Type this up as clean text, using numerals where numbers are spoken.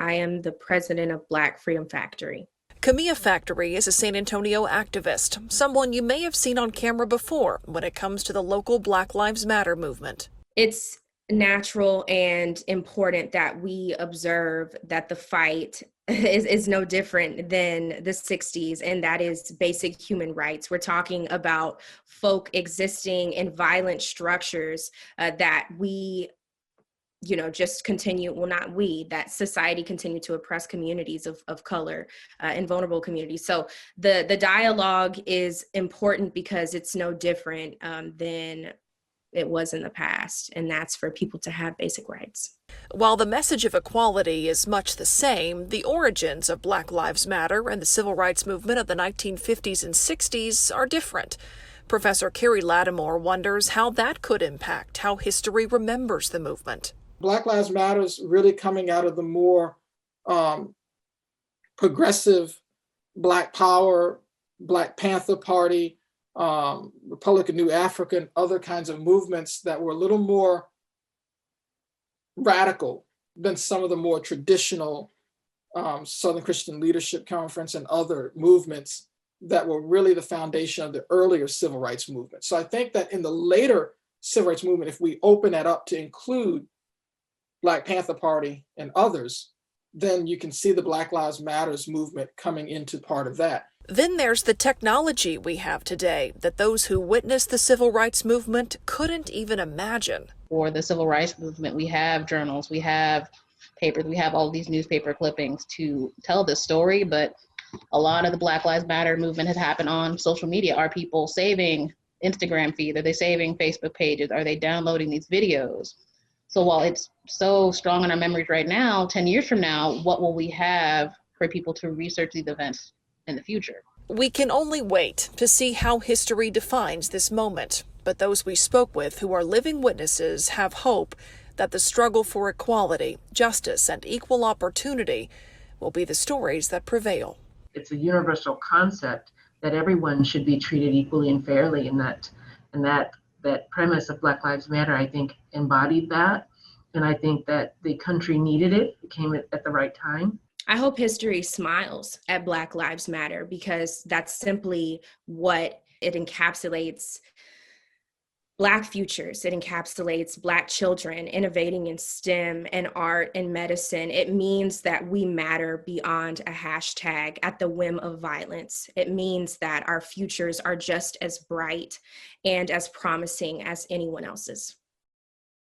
I am the president of Black Freedom Factory. Camilla Factory is a San Antonio activist, someone you may have seen on camera before when it comes to the local Black Lives Matter movement. It's natural and important that we observe that the fight is no different than the 60s, and that is basic human rights. We're talking about folk existing in violent structures that we just continue, well, not we, that society continue to oppress communities of color and vulnerable communities. So the dialogue is important because it's no different than it was in the past, and that's for people to have basic rights. While the message of equality is much the same, the origins of Black Lives Matter and the civil rights movement of the 1950s and 60s are different. Professor Carrie Lattimore wonders how that could impact how history remembers the movement. Black Lives Matter is really coming out of the more progressive Black Power, Black Panther Party, Republic of New Africa, and other kinds of movements that were a little more radical than some of the more traditional Southern Christian Leadership Conference and other movements that were really the foundation of the earlier civil rights movement. So I think that in the later civil rights movement, if we open that up to include Black Panther Party and others, then you can see the Black Lives Matters movement coming into part of that. Then there's the technology we have today that those who witnessed the civil rights movement couldn't even imagine. For the civil rights movement, we have journals, we have papers, we have all these newspaper clippings to tell this story, but a lot of the Black Lives Matter movement has happened on social media. Are people saving Instagram feeds? Are they saving Facebook pages? Are they downloading these videos? So while it's so strong in our memories right now, 10 years from now, what will we have for people to research these events in the future? We can only wait to see how history defines this moment. But those we spoke with who are living witnesses have hope that the struggle for equality, justice, and equal opportunity will be the stories that prevail. It's a universal concept that everyone should be treated equally and fairly, and that premise of Black Lives Matter, I think, embodied that. And I think that the country needed it. It came at the right time. I hope history smiles at Black Lives Matter, because that's simply what it encapsulates. Black futures. It encapsulates Black children innovating in STEM and art and medicine. It means that we matter beyond a hashtag at the whim of violence. It means that our futures are just as bright and as promising as anyone else's.